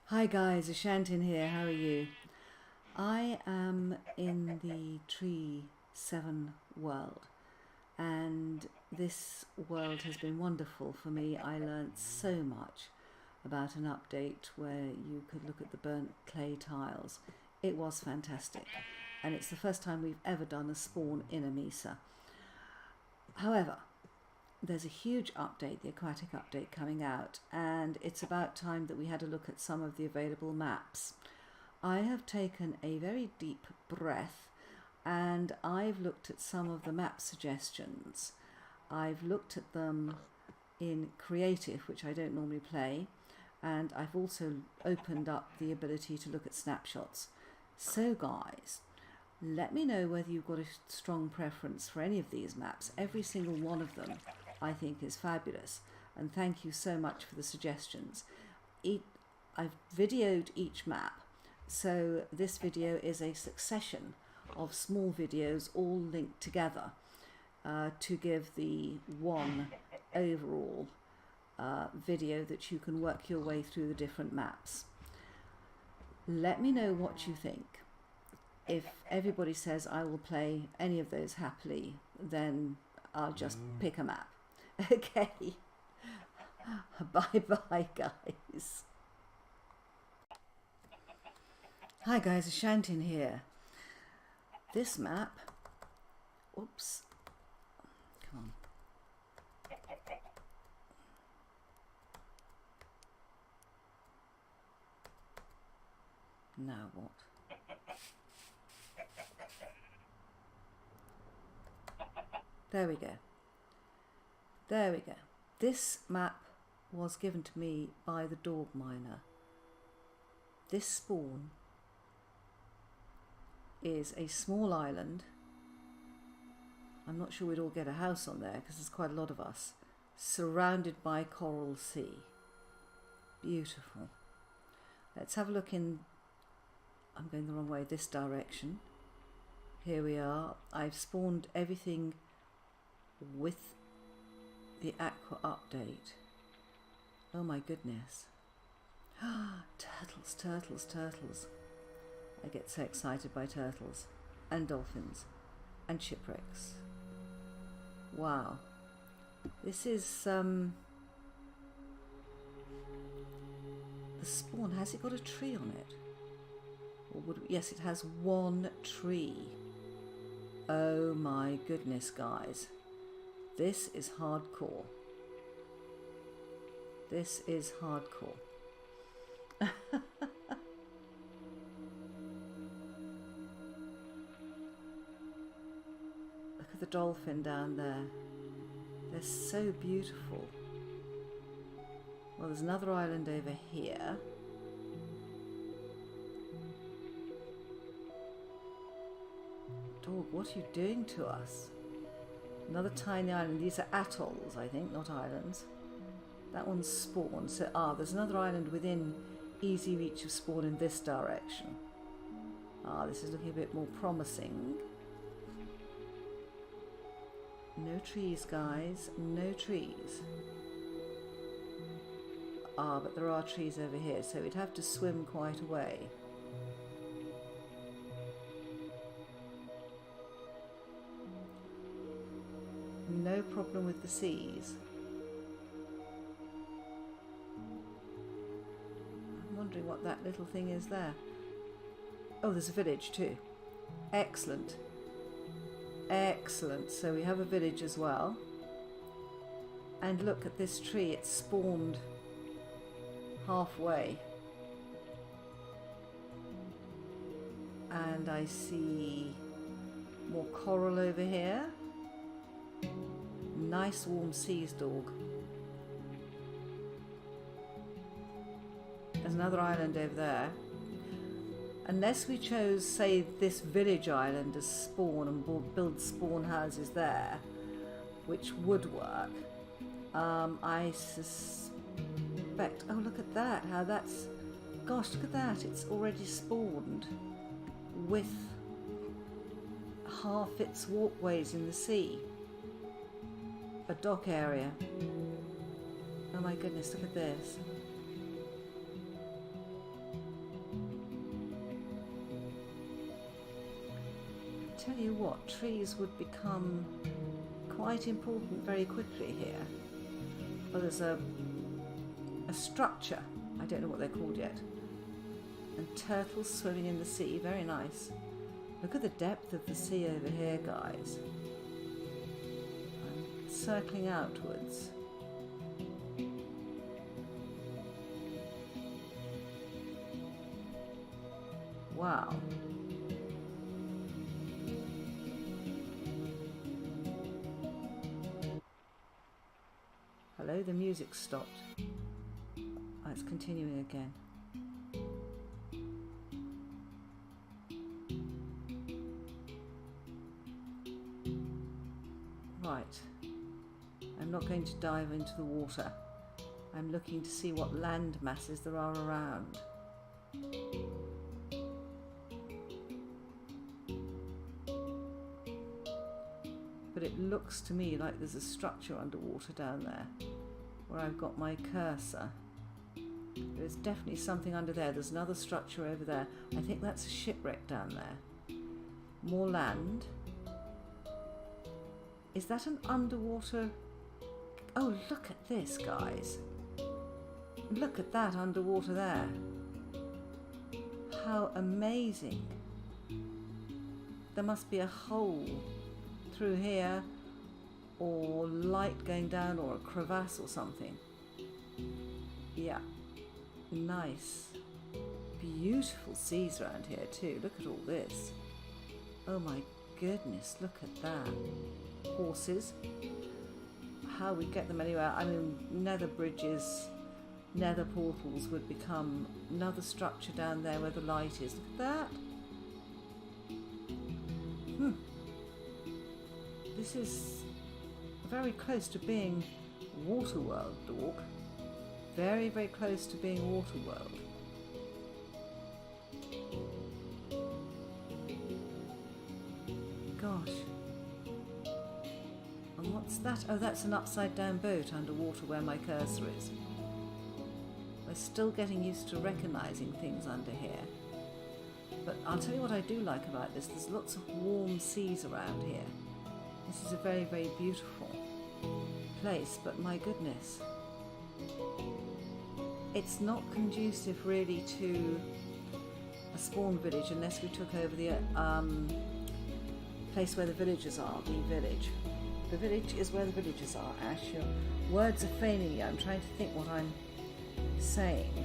Hi guys, Ashantin here, how are you? I am in the Tree 7 world and this world has been wonderful for me. I learnt so much about an update where you could look at the burnt clay tiles. It was fantastic and it's the first time we've ever done a spawn in a mesa. However, there's a huge update, the Aquatic update, coming out, and it's about time that we had a look at some of the available maps. I have taken a very deep breath and I've looked at some of the map suggestions. I've looked at them in creative, which I don't normally play, and I've also opened up the ability to look at snapshots. So guys, let me know whether you've got a strong preference for any of these maps. Every single one of them I think is fabulous, and thank you so much for the suggestions. I've videoed each map, so this video is a succession of small videos all linked together to give the one overall video that you can work your way through the different maps. Let me know what you think. If everybody says I will play any of those happily, then I'll just pick a map. Okay, bye guys. Hi guys, Ashantin here. This map, oops, come on. Now what? There we go. There we go. This map was given to me by the dog miner. This spawn is a small island. I'm not sure we'd all get a house on there because there's quite a lot of us, surrounded by coral sea. Beautiful. Let's have a look in, I'm going the wrong way, this direction. Here we are. I've spawned everything with the Aqua update. Oh my goodness. Turtles, turtles, turtles. I get so excited by turtles and dolphins and shipwrecks. Wow. This is the spawn. Has it got a tree on it? Or would it, yes, it has one tree. Oh my goodness, guys. This is hardcore. This is hardcore. Look at the dolphin down there. They're so beautiful. Well, there's another island over here. Dog, what are you doing to us? Another tiny island. These are atolls, I think, not islands. That one's spawn. So, there's another island within easy reach of spawn in this direction. This is looking a bit more promising. No trees, guys. No trees. But there are trees over here, so we'd have to swim quite a way. No problem with the seas. I'm wondering what that little thing is there. Oh, there's a village too. Excellent. Excellent. So we have a village as well. And look at this tree. It's spawned halfway. And I see more coral over here. Nice warm seas, dog. There's another island over there. Unless we chose, say, this village island as spawn and build spawn houses there, which would work, I suspect... Oh, look at that, how that's... Gosh, look at that, it's already spawned with half its walkways in the sea. A dock area. Oh my goodness, look at this. tell you what, trees would become quite important very quickly here. Well, there's a structure, I don't know what they're called yet, and turtles swimming in the sea, very nice. Look at the depth of the sea over here, guys. I'm circling outwards. Wow. Hello, the music stopped. Oh, it's continuing again. Right. I'm not going to dive into the water. I'm looking to see what land masses there are around. But it looks to me like there's a structure underwater down there where I've got my cursor. There's definitely something under there. There's another structure over there. I think that's a shipwreck down there. More land. Is that an underwater? Oh, look at this, guys. Look at that underwater there. How amazing. There must be a hole through here, or light going down, or a crevasse or something. Yeah, nice. Beautiful seas around here too. Look at all this. Oh my goodness, look at that. Horses. How we get them anywhere. I mean, nether bridges, nether portals would become another structure down there where the light is. Look at that. This is very close to being Waterworld, dog. Very, very close to being Waterworld. Gosh. And what's that? Oh, that's an upside down boat underwater where my cursor is. We're still getting used to recognising things under here. But I'll tell you what I do like about this. There's lots of warm seas around here. This is a very, very beautiful place, but my goodness. It's not conducive really to a spawn village unless we took over the place where the villagers are, the village. The village is where the villagers are, Ash. Your words are failing you. I'm trying to think what I'm saying.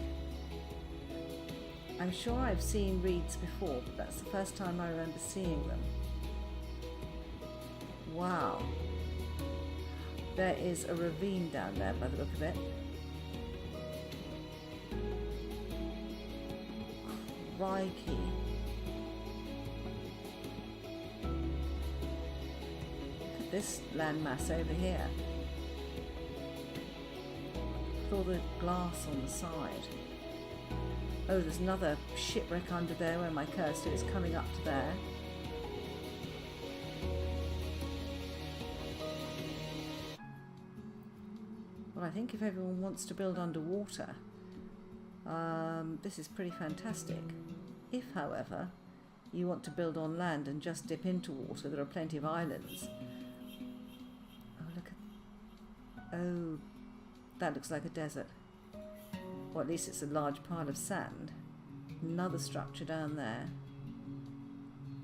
I'm sure I've seen reeds before, but that's the first time I remember seeing them. Wow. There is a ravine down there by the look of it. Crikey. Look at this landmass over here. With all the glass on the side. Oh, there's another shipwreck under there where my cursor is coming up to there. Well, I think if everyone wants to build underwater, this is pretty fantastic. If, however, you want to build on land and just dip into water, there are plenty of islands. Oh, look at... Oh, that looks like a desert. Or at least it's a large pile of sand. Another structure down there.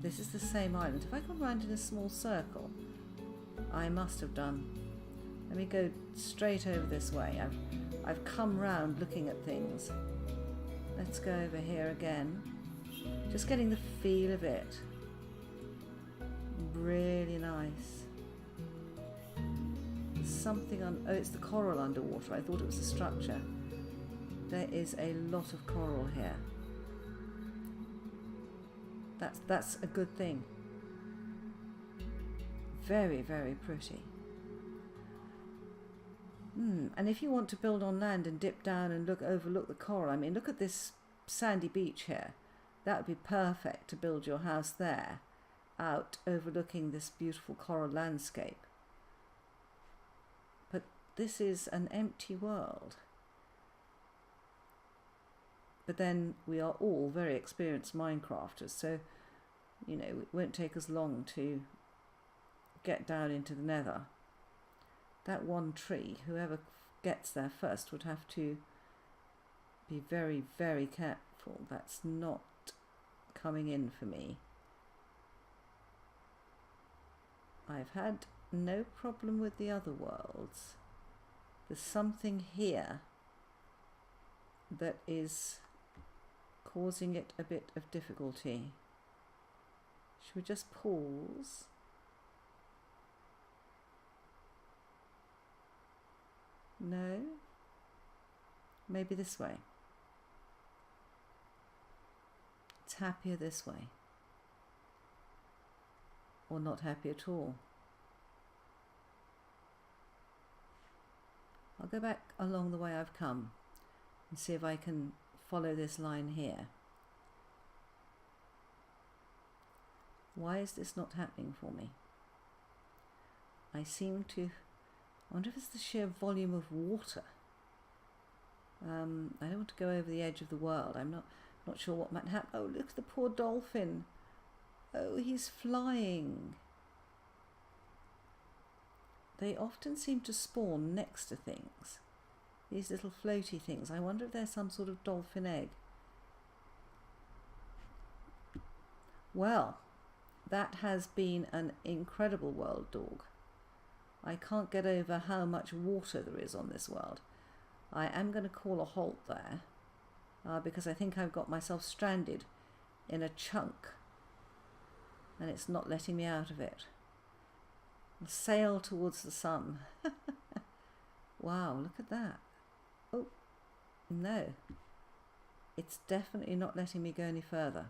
This is the same island. Have I gone round in a small circle? I must have done. Let me go straight over this way. I've come round looking at things. Let's go over here again. Just getting the feel of it. Really nice. There's something on... Oh, it's the coral underwater. I thought it was a structure. There is a lot of coral here. That's a good thing. Very, very pretty. And if you want to build on land and dip down and overlook the coral, I mean, look at this sandy beach here. That would be perfect to build your house there, out overlooking this beautiful coral landscape. But this is an empty world. But then we are all very experienced Minecrafters, so You know, it won't take us long to get down into the nether. That one tree, whoever gets there first would have to be very, very careful. That's not coming in for me. I've had no problem with the other worlds. There's something here that is causing it a bit of difficulty. Should we just pause? No? Maybe this way. It's happier this way. Or not happy at all. I'll go back along the way I've come and see if I can follow this line here. Why is this not happening for me? I seem to... I wonder if it's the sheer volume of water. I don't want to go over the edge of the world. I'm not sure what might happen. Oh, look at the poor dolphin. Oh, he's flying. They often seem to spawn next to things. These little floaty things. I wonder if they're some sort of dolphin egg. Well, that has been an incredible world, dog. I can't get over how much water there is on this world. I am going to call a halt there because I think I've got myself stranded in a chunk and it's not letting me out of it. I'll sail towards the sun. Wow, look at that. Oh, no. It's definitely not letting me go any further.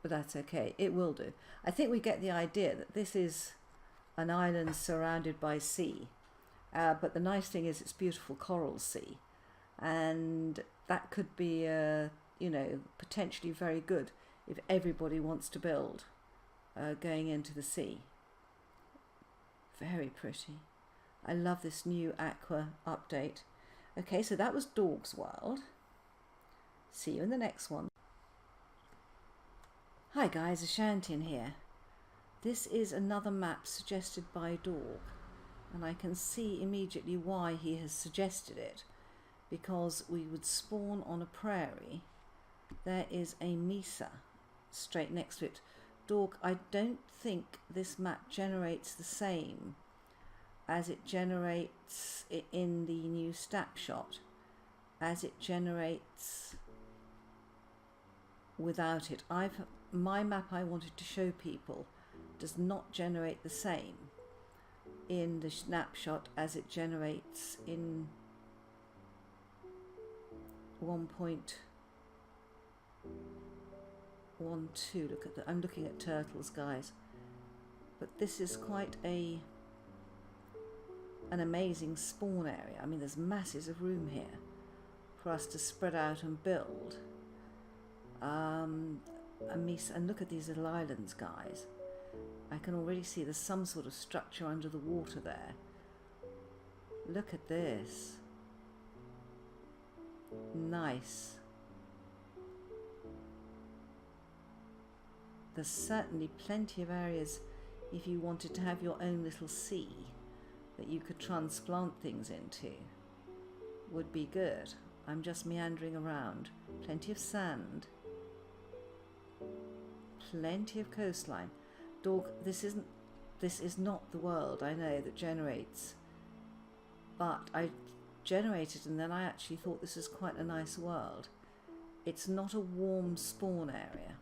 But that's okay, it will do. I think we get the idea that this is an island surrounded by sea. But the nice thing is it's beautiful coral sea. And that could be, you know, potentially very good if everybody wants to build going into the sea. Very pretty. I love this new Aqua update. Okay, so that was Dog's World. See you in the next one. Hi guys, Ashantin here. This is another map suggested by Dog, and I can see immediately why he has suggested it, because we would spawn on a prairie. There is a mesa straight next to it. Dog, I don't think this map generates the same as it generates in the new snapshot, as it generates without it. My map I wanted to show people does not generate the same in the snapshot as it generates in 1.12. Look at that. I'm looking at turtles, guys. But this is quite an amazing spawn area. I mean, there's masses of room here for us to spread out and build. And look at these little islands, guys. I can already see there's some sort of structure under the water there. Look at this. Nice. There's certainly plenty of areas if you wanted to have your own little sea that you could transplant things into. Would be good. I'm just meandering around. Plenty of sand. Plenty of coastline. Dog, this is not the world, I know, that generates, but I generated and then I actually thought this is quite a nice world. It's not a warm spawn area,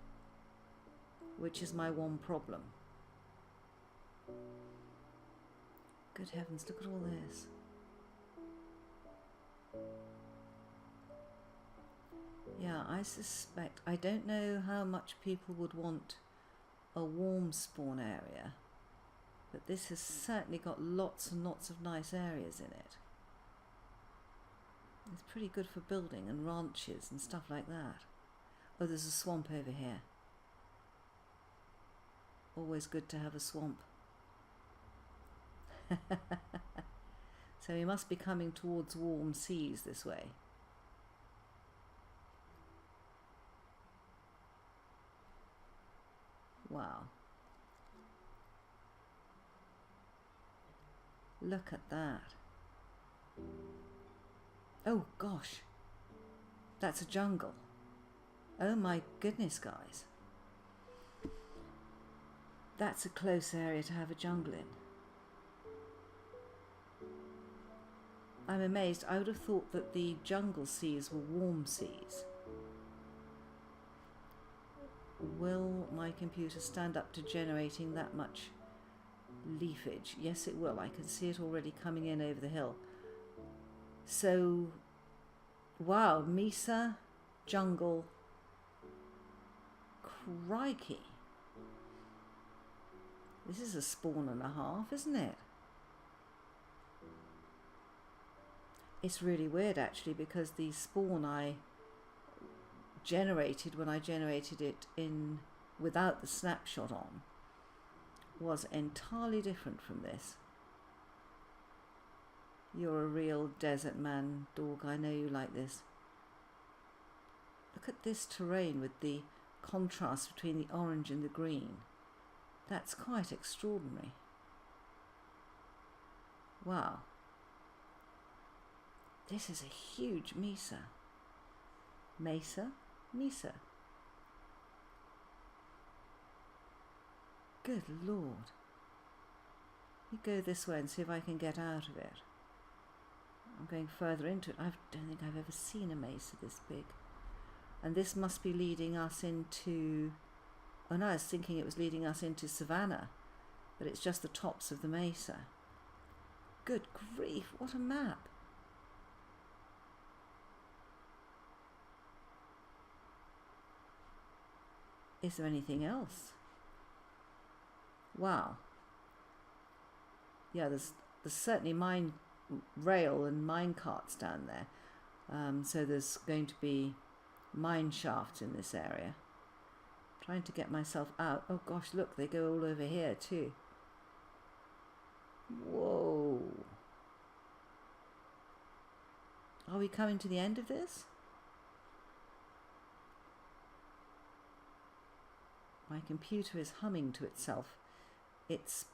which is my one problem. Good heavens, look at all this. Yeah, I suspect, I don't know how much people would want a warm spawn area, but this has certainly got lots and lots of nice areas in it. It's pretty good for building and ranches and stuff like that. Oh, there's a swamp over here. Always good to have a swamp. So we must be coming towards warm seas this way. Look at that. Oh gosh, that's a jungle. Oh my goodness, guys. That's a close area to have a jungle in. I'm amazed. I would have thought that the jungle seas were warm seas. Will my computer stand up to generating that much leafage? Yes, it will. I can see it already coming in over the hill. So, wow, Mesa, jungle, crikey. This is a spawn and a half, isn't it? It's really weird actually, because the spawn I generated when I generated it in without the snapshot on was entirely different from this. You're a real desert man, dog. I know you like this. Look at this terrain with the contrast between the orange and the green. That's quite extraordinary. Wow. This is a huge mesa. Mesa? Mesa. Good Lord. You go this way and see if I can get out of it. I'm going further into it. I don't think I've ever seen a mesa this big. And this must be leading us into... Oh no, I was thinking it was leading us into savannah, but it's just the tops of the mesa. Good grief, what a map. Is there anything else? Wow. Yeah, there's certainly mine rail and mine carts down there. So there's going to be mine shafts in this area. Trying to get myself out. Oh gosh, look, they go all over here too. Whoa. Are we coming to the end of this? My computer is humming to itself. It's...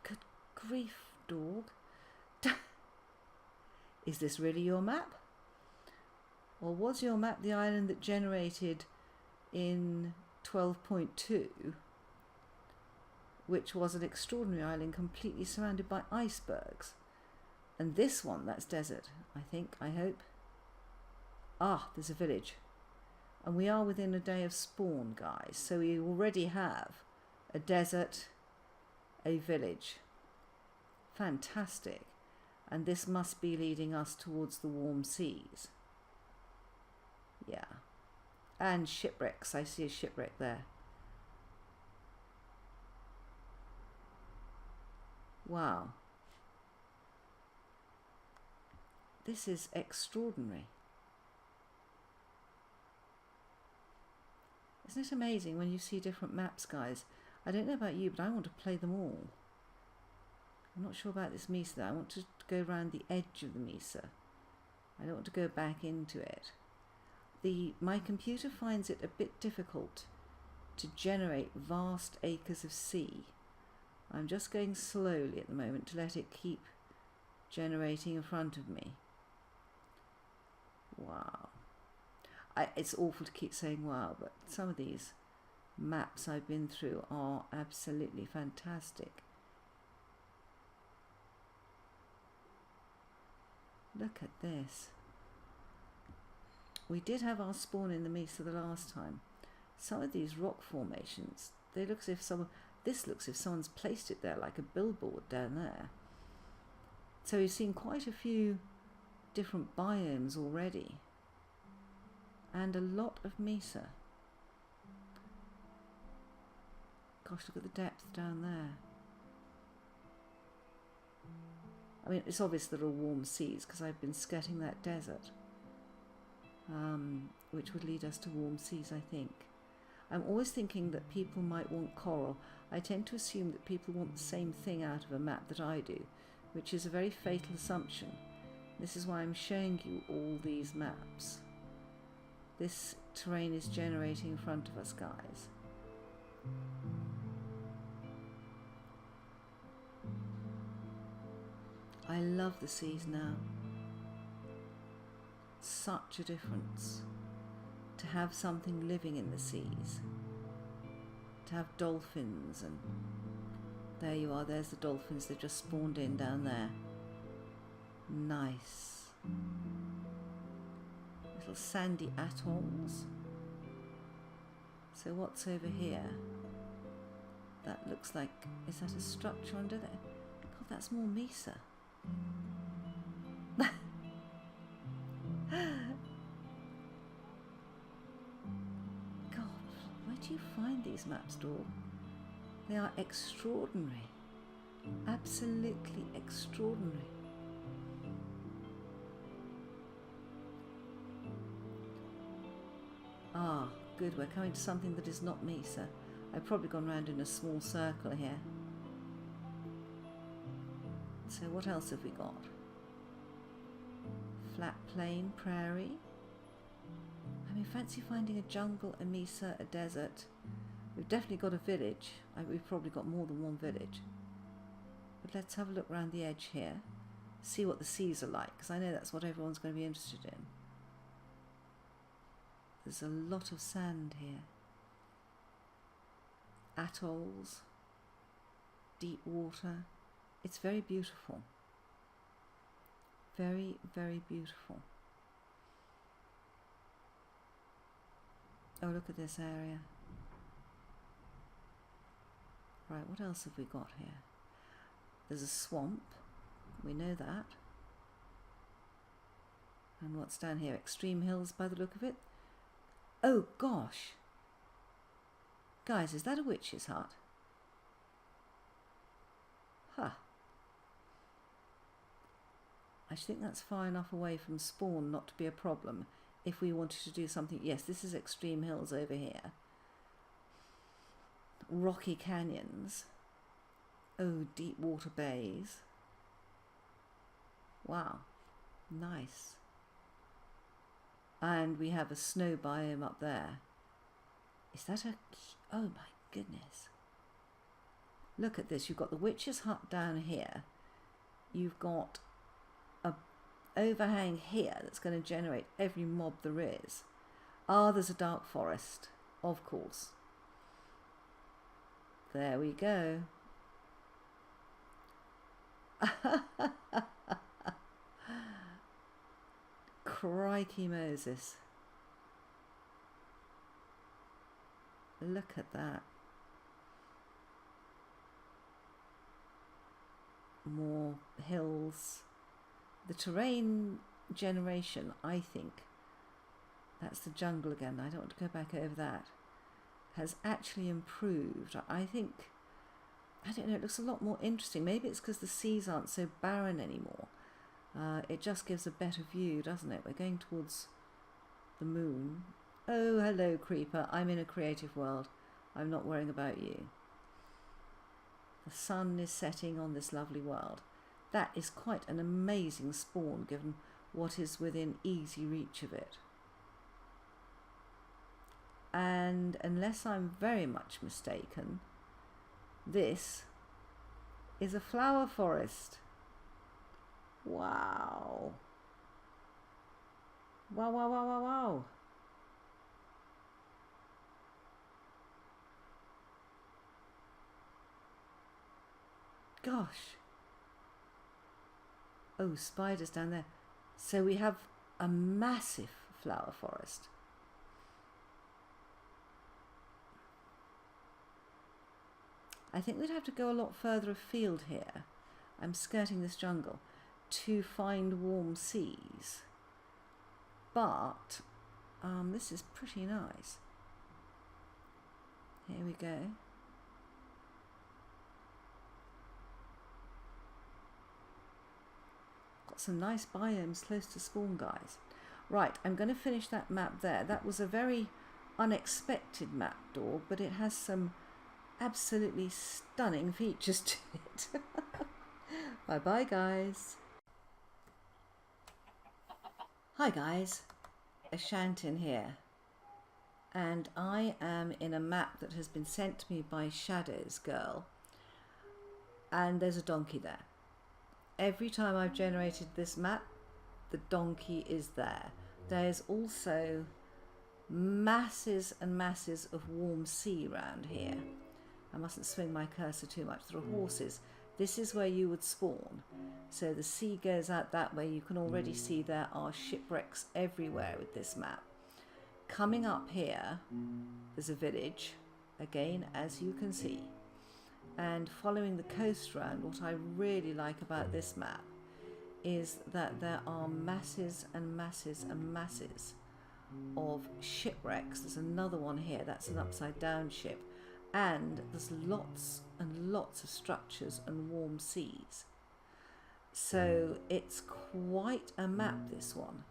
Good grief, dog. Is this really your map? Or was your map the island that generated in 12.2, which was an extraordinary island completely surrounded by icebergs? And this one, that's desert, I think, I hope. Ah, there's a village. And we are within a day of spawn, guys. So we already have a desert, a village. Fantastic. And this must be leading us towards the warm seas. Yeah. And shipwrecks. I see a shipwreck there. Wow. This is extraordinary. Isn't it amazing when you see different maps, guys? I don't know about you, but I want to play them all. I'm not sure about this mesa though. I want to go around the edge of the mesa. I don't want to go back into it. My computer finds it a bit difficult to generate vast acres of sea. I'm just going slowly at the moment to let it keep generating in front of me. Wow. It's awful to keep saying wow, but some of these maps I've been through are absolutely fantastic. Look at this. We did have our spawn in the mesa the last time. Some of these rock formations, they look as if this looks as if someone's placed it there like a billboard down there. So we've seen quite a few different biomes already. And a lot of mesa. Gosh, look at the depth down there. I mean, it's obvious there are warm seas because I've been skirting that desert, which would lead us to warm seas, I think. I'm always thinking that people might want coral. I tend to assume that people want the same thing out of a map that I do, which is a very fatal assumption. This is why I'm showing you all these maps. This terrain is generating in front of us, guys. I love the seas now. Such a difference to have something living in the seas, to have dolphins, and there you are, there's the dolphins, they've just spawned in down there. Nice. Little sandy atolls. So what's over here? That looks like, is that a structure under there? God, that's more mesa. God, where do you find these maps, Dawn? They are extraordinary. Absolutely extraordinary. Ah, good, we're coming to something that is not mesa. I've probably gone round in a small circle here. So what else have we got? Flat plain, prairie. I mean, fancy finding a jungle, a mesa, a desert. We've definitely got a village. We've probably got more than one village. But let's have a look around the edge here. See what the seas are like, because I know that's what everyone's going to be interested in. There's a lot of sand here. Atolls, deep water. It's very beautiful. Very, very beautiful. Oh, look at this area. Right, what else have we got here? There's a swamp. We know that. And what's down here? Extreme hills by the look of it. Oh, gosh. Guys, is that a witch's hut? Huh. I think that's far enough away from spawn not to be a problem if we wanted to do something. Yes, this is extreme hills over here. Rocky canyons. Oh, deep water bays. Wow. Nice. And we have a snow biome up there. Is that a... Oh my goodness. Look at this. You've got the witch's hut down here. You've got a overhang here that's going to generate every mob there is. Ah, there's a dark forest. Of course. There we go. Crikey Moses. Look at that. More hills. The terrain generation, I think, that's the jungle again, I don't want to go back over that, has actually improved. I think, I don't know, it looks a lot more interesting. Maybe it's because the seas aren't so barren anymore. It just gives a better view, doesn't it? We're going towards the moon. Oh, hello, creeper. I'm in a creative world. I'm not worrying about you. The sun is setting on this lovely world. That is quite an amazing spawn, given what is within easy reach of it. And unless I'm very much mistaken, this is a flower forest. Wow. Wow, wow, wow, wow, wow. Gosh. Oh, spiders down there. So we have a massive flower forest. I think we'd have to go a lot further afield here. I'm skirting this jungle to find warm seas. But this is pretty nice. Here we go. Got some nice biomes close to spawn, guys. Right, I'm going to finish that map there. That was a very unexpected map, Dog, but it has some absolutely stunning features to it. Bye bye, guys. Hi guys, Ashantin here, and I am in a map that has been sent to me by Shadow's girl, and there's a donkey there. every time I've generated this map, the donkey is there. There's also masses and masses of warm sea around here. I mustn't swing my cursor too much. There are horses. This is where you would spawn. So the sea goes out that way. You can already see there are shipwrecks everywhere with this map. Coming up here, there's a village, again, as you can see. And following the coast round, what I really like about this map is that there are masses and masses and masses of shipwrecks. There's another one here, that's an upside down ship. And there's lots and lots of structures and warm seas. So it's quite a map, this one.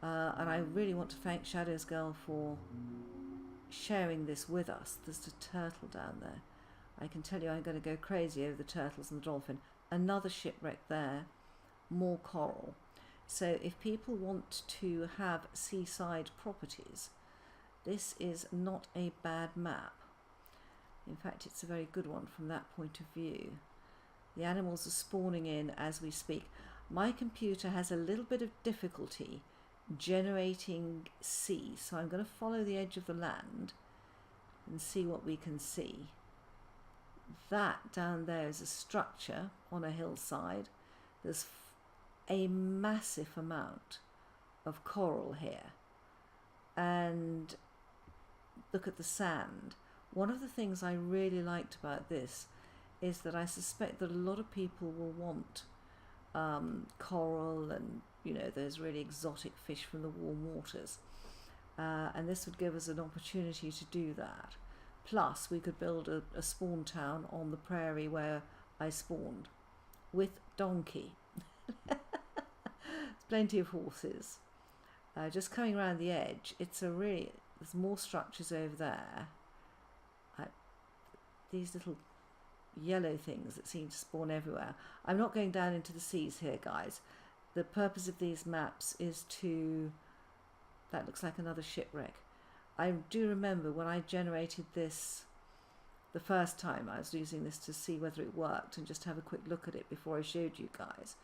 And I really want to thank Shadows Girl for sharing this with us. There's a turtle down there. I can tell you I'm going to go crazy over the turtles and the dolphin. Another shipwreck there, more coral. So if people want to have seaside properties, this is not a bad map. In fact, it's a very good one from that point of view. The animals are spawning in as we speak. My computer has a little bit of difficulty generating sea, so I'm going to follow the edge of the land and see what we can see. That down there is a structure on a hillside. There's a massive amount of coral here, and look at the sand. One of the things I really liked about this is that I suspect that a lot of people will want coral and, you know, those really exotic fish from the warm waters, and this would give us an opportunity to do that. Plus we could build a spawn town on the prairie where I spawned with donkey. Plenty of horses. Just coming around the edge, it's a really, there's more structures over there. These little yellow things that seem to spawn everywhere. I'm not going down into the seas here, guys. The purpose of these maps is to, that looks like another shipwreck. I do remember when I generated this the first time, I was using this to see whether it worked and just have a quick look at it before I showed you guys.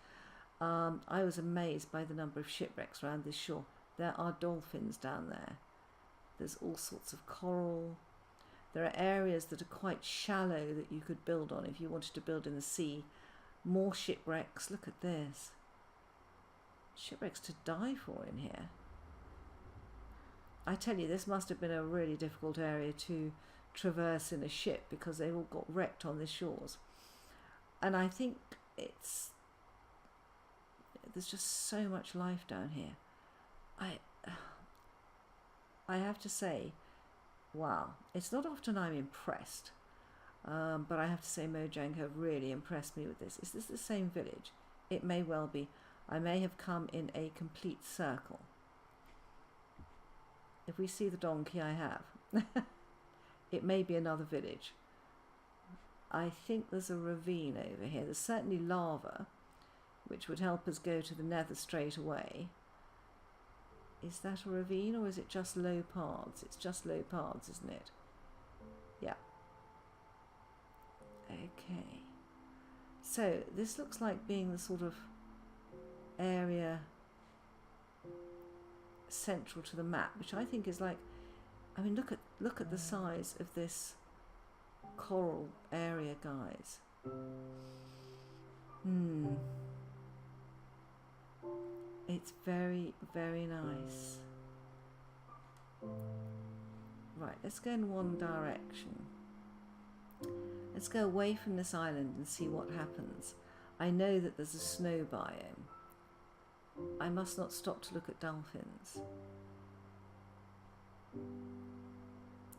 I was amazed by the number of shipwrecks around this shore. There are dolphins down there. There's all sorts of coral. There are areas that are quite shallow that you could build on if you wanted to build in the sea. More shipwrecks. Look at this. Shipwrecks to die for in here. I tell you, this must have been a really difficult area to traverse in a ship because they all got wrecked on the shores. And I think there's just so much life down here. I have to say, wow, it's not often I'm impressed, but I have to say Mojang have really impressed me with this. Is this the same village? It may well be. I may have come in a complete circle. If we see the donkey, I have. It may be another village. I think there's a ravine over here. There's certainly lava, which would help us go to the nether straight away. Is that a ravine or is it just low paths? It's just low paths, isn't it? Yeah. Okay. So this looks like being the sort of area central to the map, which I think is like, I mean, look at the size of this coral area, guys. It's very, very nice. Right, let's go in one direction. Let's go away from this island and see what happens. I know that there's a snow biome. I must not stop to look at dolphins.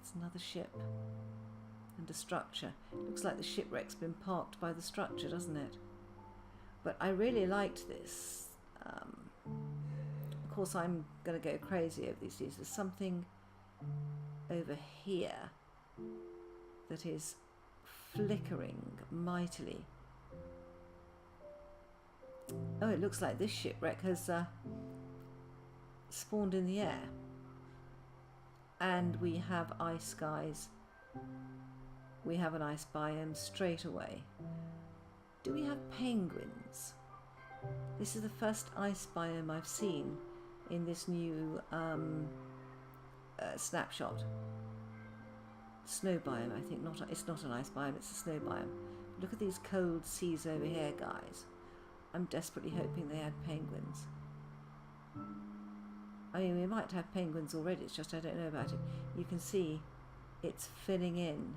It's another ship and a structure. It looks like the shipwreck's been parked by the structure, doesn't it? But I really liked this. Of course, I'm going to go crazy over these days. There's something over here that is flickering mightily. Oh, it looks like this shipwreck has spawned in the air. And we have ice, guys. We have an ice biome straight away. Do we have penguins? This is the first ice biome I've seen in this new snapshot. Snow biome, I think. It's not an ice biome, it's a snow biome. Look at these cold seas over here, guys. I'm desperately hoping they had penguins. I mean, we might have penguins already, it's just I don't know about it. You can see it's filling in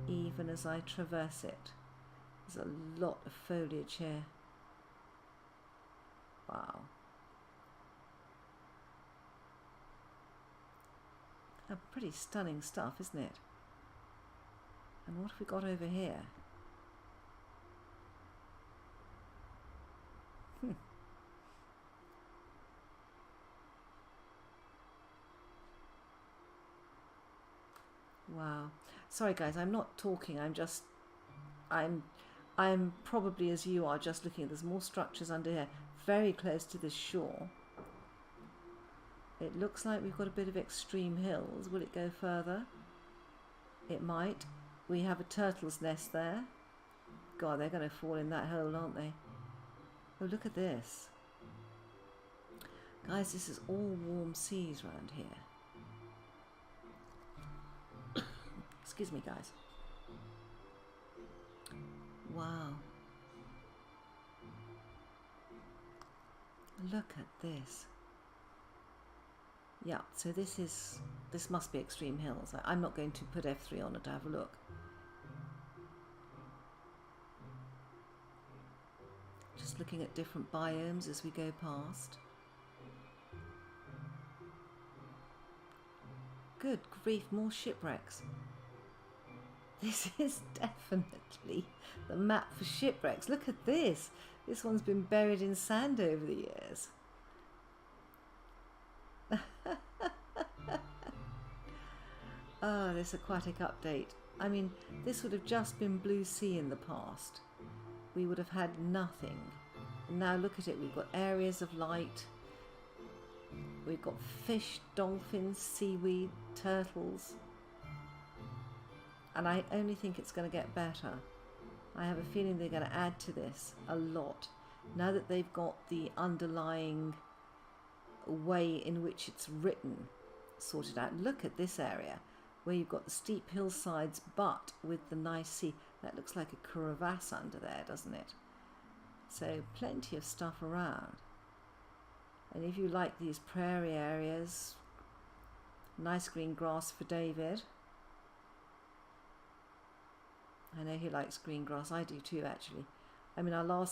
even as I traverse it. There's a lot of foliage here. Wow. Pretty stunning stuff, isn't it? And what have we got over here? Wow. Sorry guys, I'm not talking, I'm probably as you are just looking. There's more structures under here, very close to the shore. It looks like we've got a bit of extreme hills. Will it go further? It might. We have a turtle's nest there. God, they're going to fall in that hole, aren't they? Oh, look at this. Guys, this is all warm seas around here. Excuse me, guys. Wow. Look at this. Yeah, so this must be extreme hills. I'm not going to put F3 on it to have a look. Just looking at different biomes as we go past. Good grief, more shipwrecks. This is definitely the map for shipwrecks. Look at this. This one's been buried in sand over the years. Oh, this aquatic update. I mean, this would have just been blue sea in the past. We would have had nothing. And now look at it. We've got areas of light. We've got fish, dolphins, seaweed, turtles. And I only think it's going to get better. I have a feeling they're going to add to this a lot. Now that they've got the underlying way in which it's written sorted out. Look at this area where you've got the steep hillsides but with the nice sea. That looks like a crevasse under there, doesn't it? So plenty of stuff around. And if you like these prairie areas, nice green grass for David. I know he likes green grass. I do too, actually. I mean, our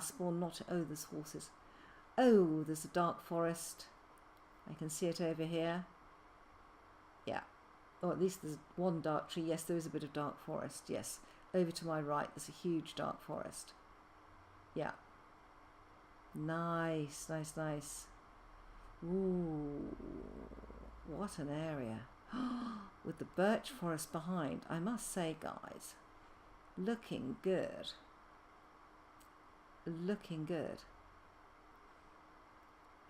spawn not... Oh, there's horses. Oh, there's a dark forest. I can see it over here. Yeah. Or at least there's one dark tree. Yes, there is a bit of dark forest. Yes. Over to my right, there's a huge dark forest. Yeah. Nice, nice, nice. Ooh, what an area. With the birch forest behind. I must say, guys, looking good. Looking good.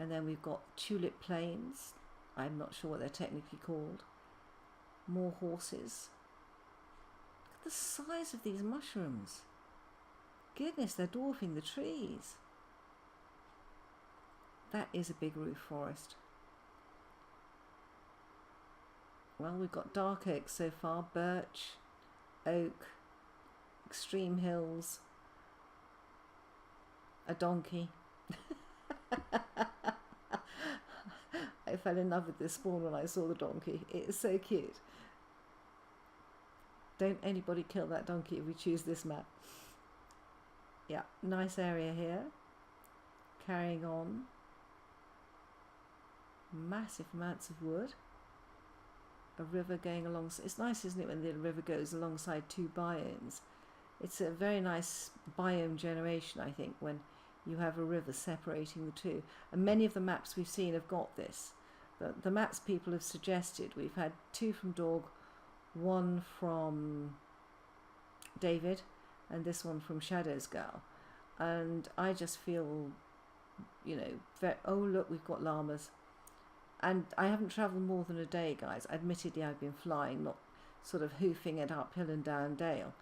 And then we've got tulip plains. I'm not sure what they're technically called. More horses. Look at the size of these mushrooms. Goodness, they're dwarfing the trees. That is a big roof forest. Well, we've got dark oak so far. Birch, oak, extreme hills, a donkey. I fell in love with this spawn when I saw the donkey. It is so cute. Don't anybody kill that donkey if we choose this map. Yeah, nice area here. Carrying on. Massive amounts of wood. A river going along. It's nice, isn't it, when the river goes alongside two biomes? It's a very nice biome generation, I think, when you have a river separating the two. And many of the maps we've seen have got this. The maps people have suggested, we've had 2 from Dog, 1 from David, and this one from Shadows Girl. And I just feel, you know, oh look, we've got llamas. And I haven't travelled more than a day, guys. Admittedly, I've been flying, not sort of hoofing it up hill and down dale.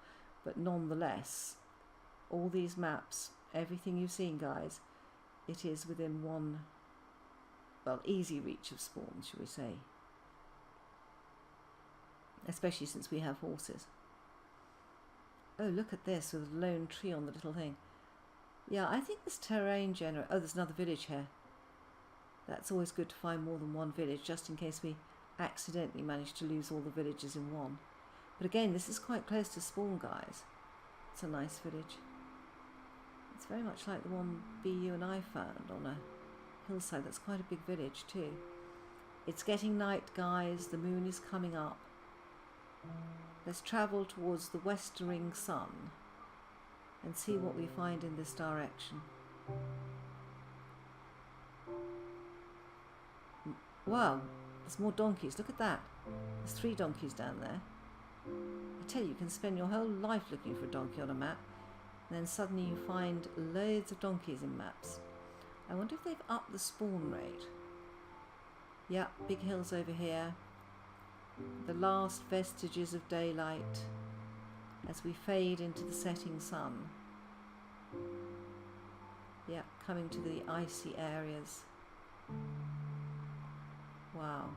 But nonetheless, all these maps, everything you've seen, guys, it is within one, well, easy reach of spawn, shall we say. Especially since we have horses. Oh, look at this with a lone tree on the little thing. Yeah, I think this terrain oh, there's another village here. That's always good to find more than one village, just in case we accidentally manage to lose all the villages in one. But again, this is quite close to spawn, guys. It's a nice village. It's very much like the one BU and I found on a hillside. That's quite a big village too. It's getting night, guys. The moon is coming up. Let's travel towards the westering sun and see what we find in this direction. Wow, there's more donkeys. Look at that. There's 3 donkeys down there. I tell you, you can spend your whole life looking for a donkey on a map, and then suddenly you find loads of donkeys in maps. I wonder if they've upped the spawn rate. Yeah, big hills over here. The last vestiges of daylight as we fade into the setting sun. Yeah, coming to the icy areas. Wow.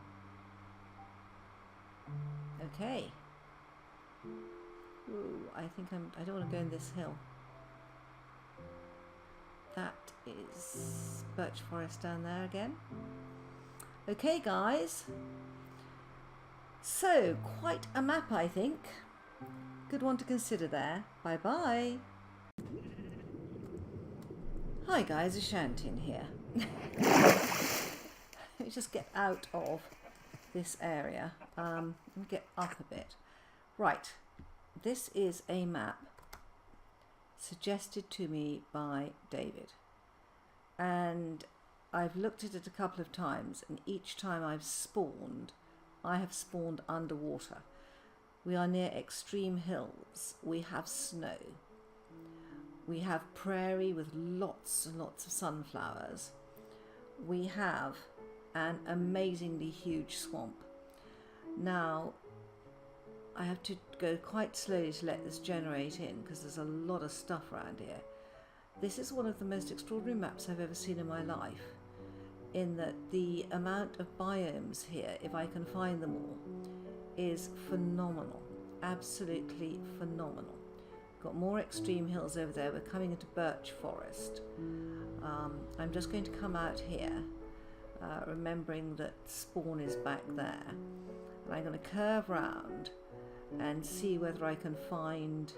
Okay. Ooh, I think I don't want to go in this hill. That is birch forest down there again. Okay, guys. So, quite a map, I think. Good one to consider there. Bye-bye. Hi guys, Ashantin here. Let me just get out of this area. Let me get up a bit. Right, this is a map suggested to me by David. And I've looked at it a couple of times, and each time I've spawned, I have spawned underwater. We are near extreme hills. We have snow. We have prairie with lots and lots of sunflowers. We have an amazingly huge swamp. Now, I have to go quite slowly to let this generate in because there's a lot of stuff around here. This is one of the most extraordinary maps I've ever seen in my life, in that the amount of biomes here, if I can find them all, is phenomenal. Absolutely phenomenal. Got more extreme hills over there. We're coming into birch forest. I'm just going to come out here, remembering that spawn is back there. And I'm going to curve round and see whether I can find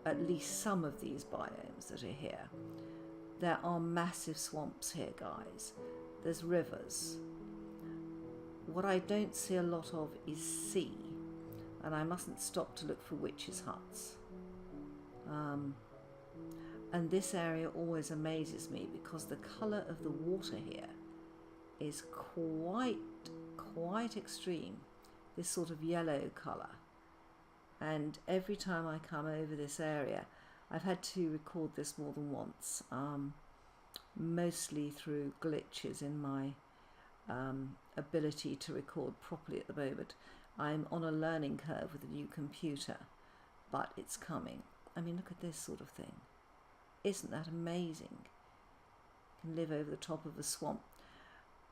at least some of these biomes that are here. There are massive swamps here, guys. There's rivers. What I don't see a lot of is sea, and I mustn't stop to look for witches' huts. And this area always amazes me because the colour of the water here is quite extreme, this sort of yellow colour. And every time I come over this area, I've had to record this more than once, mostly through glitches in my ability to record properly at the moment. I'm on a learning curve with a new computer, but it's coming. I mean, look at this sort of thing. Isn't that amazing? You can live over the top of a swamp.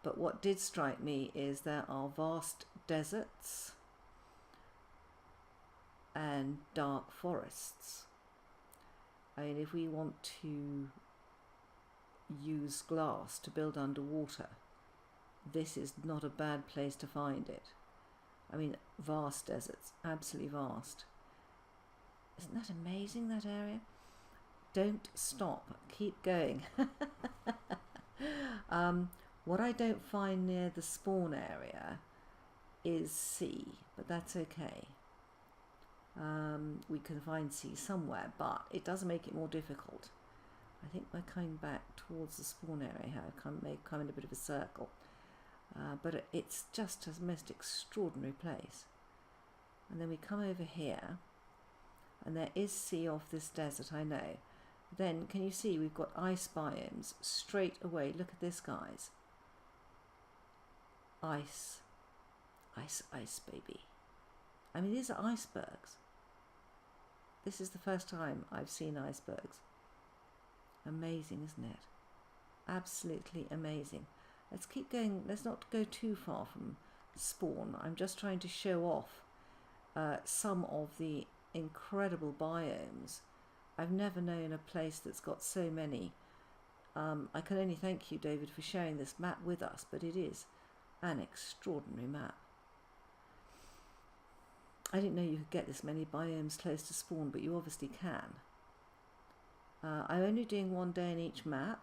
But what did strike me is there are vast deserts and dark forests. I mean, if we want to use glass to build underwater, this is not a bad place to find it. I mean, vast deserts, absolutely vast. Isn't that amazing, that area? Don't stop, keep going. What I don't find near the spawn area is sea, but that's okay. We can find sea somewhere, but it does make it more difficult. I think we're coming back towards the spawn area here. I may come in a bit of a circle. But it's just a most extraordinary place. And then we come over here, and there is sea off this desert, I know. Then, can you see, we've got ice biomes straight away. Look at this, guys. Ice. Ice, ice, baby. I mean, these are icebergs. This is the first time I've seen icebergs. Amazing, isn't it? Absolutely amazing. Let's keep going. Let's not go too far from spawn. I'm just trying to show off some of the incredible biomes. I've never known a place that's got so many. I can only thank you, David, for sharing this map with us, but it is an extraordinary map. I didn't know you could get this many biomes close to spawn, but you obviously can. I'm only doing one day in each map,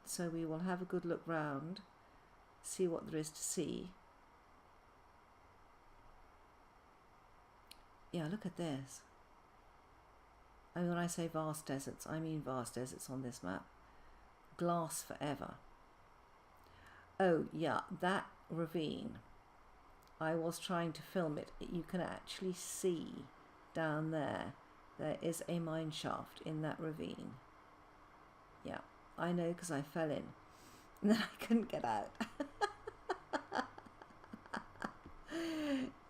so we will have a good look round, see what there is to see. Yeah, look at this. I mean, when I say vast deserts, I mean vast deserts on this map. Glass forever. Oh yeah, that ravine. I was trying to film it. You can actually see down there, there is a mine shaft in that ravine. Yeah, I know because I fell in and then I couldn't get out.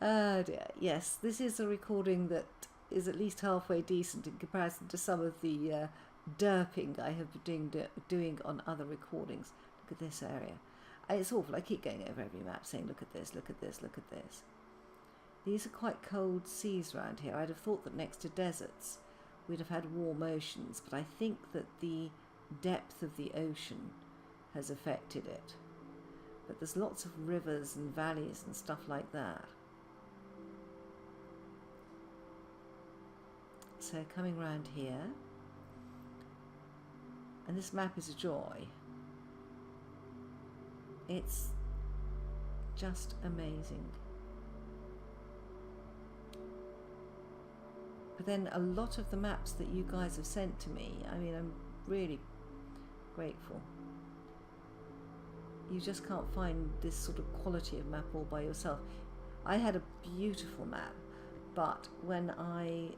Oh dear. Yes, this is a recording that is at least halfway decent in comparison to some of the derping I have been doing on other recordings. Look at this area. It's awful. I keep going over every map saying, look at this, look at this, look at this. These are quite cold seas around here. I'd have thought that next to deserts we'd have had warm oceans, but I think that the depth of the ocean has affected it. But there's lots of rivers and valleys and stuff like that. So coming round here, and this map is a joy. It's just amazing. But then a lot of the maps that you guys have sent to me, I mean, I'm really grateful. You just can't find this sort of quality of map all by yourself. I had a beautiful map, but when I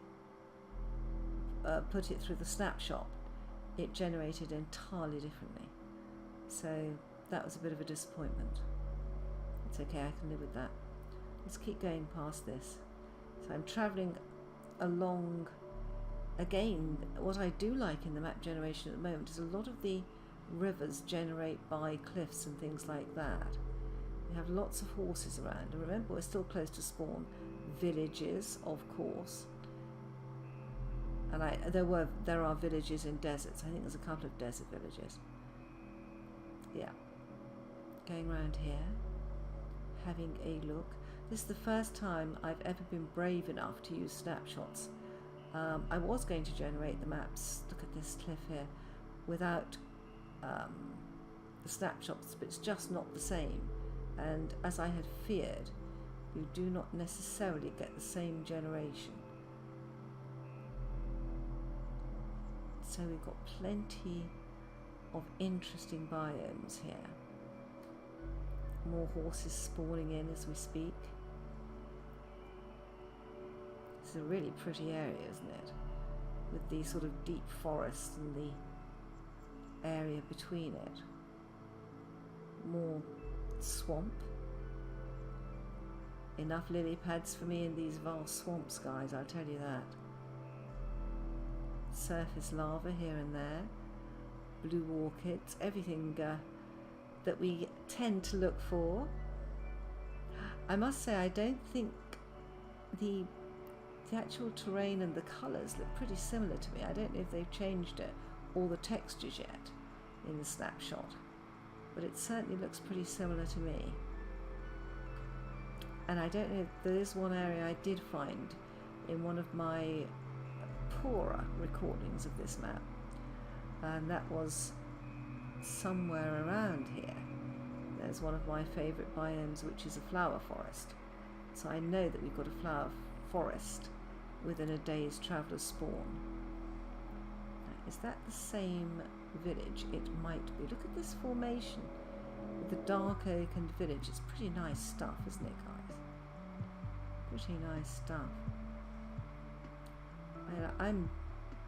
put it through the snapshot, it generated entirely differently. So that was a bit of a disappointment. It's okay, I can live with that. Let's keep going past this. So I'm travelling along. Again, what I do like in the map generation at the moment is a lot of the rivers generate by cliffs and things like that. We have lots of horses around, and remember, we're still close to spawn. Villages, of course, and there are villages in deserts. I think there's a couple of desert villages. Yeah, going around here, having a look. This is the first time I've ever been brave enough to use snapshots. I was going to generate the maps, look at this cliff here, without the snapshots, but it's just not the same. And as I had feared, you do not necessarily get the same generation. So we've got plenty of interesting biomes here. More horses spawning in as we speak. It's a really pretty area, isn't it? With the sort of deep forest and the area between it. More swamp. Enough lily pads for me in these vast swamps, guys, I'll tell you that. Surface lava here and there. Blue orchids, everything that we tend to look for. I must say, I don't think the actual terrain and the colours look pretty similar to me. I don't know if they've changed it or the textures yet in the snapshot, but it certainly looks pretty similar to me. And I don't know, there is one area I did find in one of my poorer recordings of this map, and that was somewhere around here. There's one of my favourite biomes, which is a flower forest. So I know that we've got a flower forest within a day's traveller's spawn. Now, is that the same village? It might be. Look at this formation with the dark oak and village. It's pretty nice stuff, isn't it, guys? Pretty nice stuff. I'm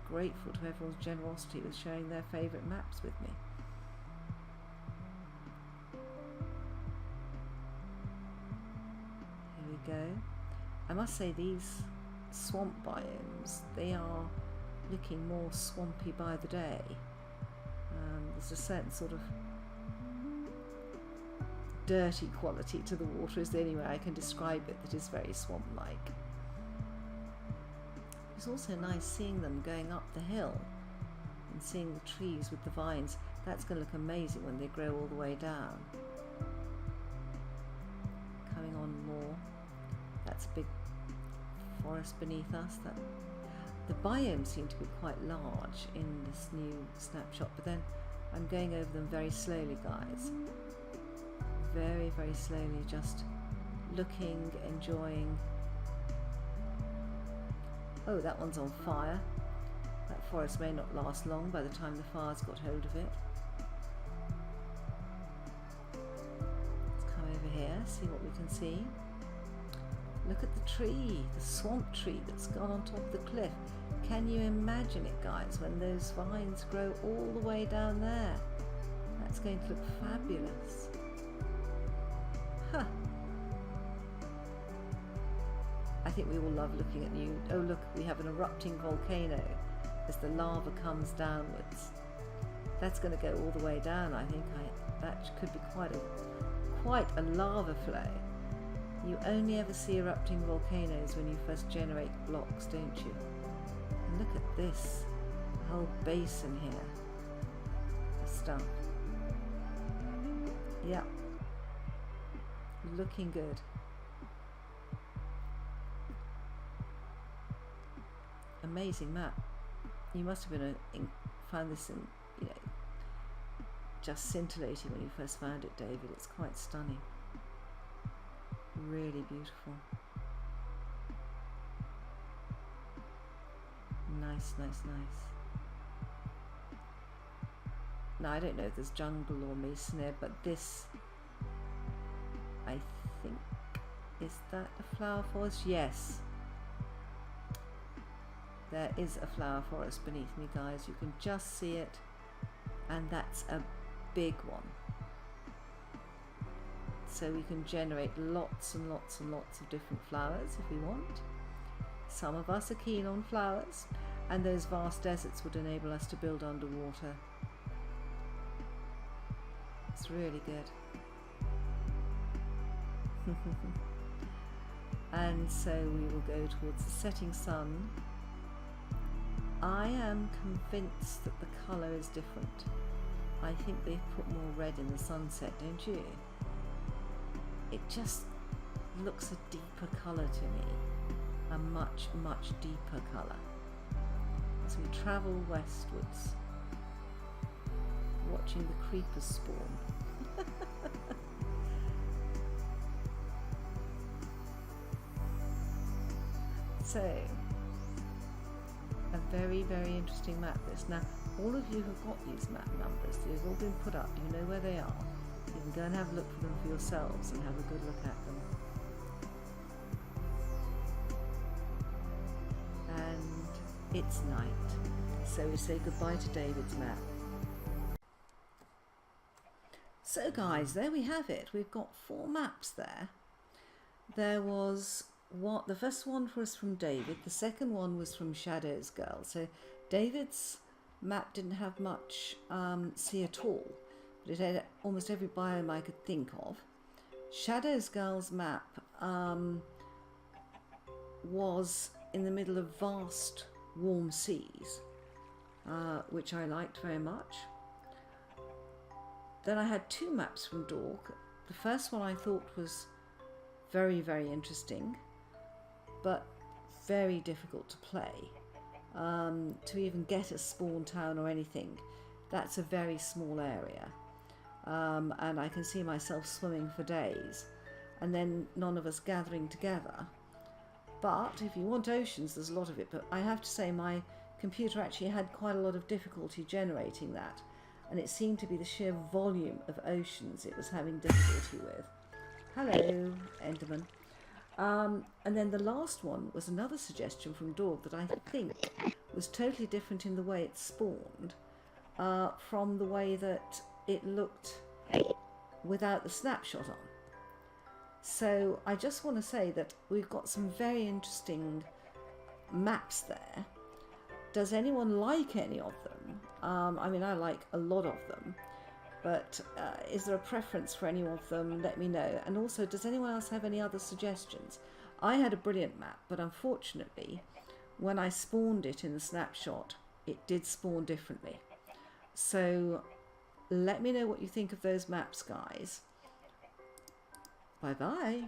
grateful to everyone's generosity with sharing their favourite maps with me. Here we go. I must say, these swamp biomes, they are looking more swampy by the day. There's a certain sort of dirty quality to the water, is the only way I can describe it, that is very swamp-like. It's also nice seeing them going up the hill and seeing the trees with the vines. That's going to look amazing when they grow all the way down. Coming on more. That's a big forest beneath us. The biomes seem to be quite large in this new snapshot, but then I'm going over them very slowly, guys. Very, very slowly, just looking, enjoying. Oh, that one's on fire. That forest may not last long by the time the fire's got hold of it. Let's come over here, see what we can see. Look at the tree, the swamp tree that's gone on top of the cliff. Can you imagine it, guys, when those vines grow all the way down there? That's going to look fabulous. Huh. I think we all love looking at new... Oh look, we have an erupting volcano as the lava comes downwards. That's going to go all the way down, I think. That could be quite a lava flow. You only ever see erupting volcanoes when you first generate blocks, don't you? And look at this, the whole basin here. The stuff. Yeah. Looking good. Amazing map. You must have been found this in, you know, just scintillating when you first found it, David. It's quite stunning. Really beautiful. Nice, nice, nice. Now I don't know if there's jungle or masonry, but this, I think, is that a flower forest? Yes. There is a flower forest beneath me, guys. You can just see it, and that's a big one. So we can generate lots and lots and lots of different flowers if we want. Some of us are keen on flowers, and those vast deserts would enable us to build underwater. It's really good. And so we will go towards the setting sun. I am convinced that the colour is different. I think they've put more red in the sunset, don't you? It just looks a deeper colour to me, a much, much deeper colour. As we travel westwards, watching the creepers spawn. So, a very, very interesting map this. Now, all of you who've got these map numbers, they've all been put up, you know where they are. You can go and have a look for them for yourselves and have a good look at them. And it's night, so we say goodbye to David's map. So guys, there we have it. We've got 4 maps there. There was the first one was from David, the second one was from Shadow's Girl. So David's map didn't have much sea at all, but it had almost every biome I could think of. Shadow's Girl's map was in the middle of vast warm seas, which I liked very much. Then I had 2 maps from Dork. The first one I thought was very, very interesting, but very difficult to play. To even get a spawn town or anything, that's a very small area. And I can see myself swimming for days, and then none of us gathering together. But if you want oceans, there's a lot of it. But I have to say my computer actually had quite a lot of difficulty generating that, and it seemed to be the sheer volume of oceans it was having difficulty with. Hello, Enderman. And then the last one was another suggestion from Dog that I think was totally different in the way it spawned from the way that it looked without the snapshot on. So I just want to say that we've got some very interesting maps there. Does anyone like any of them? I mean, I like a lot of them, but is there a preference for any of them? Let me know. And also, does anyone else have any other suggestions? I had a brilliant map, but unfortunately, when I spawned it in the snapshot, it did spawn differently. So let me know what you think of those maps, guys. Bye bye.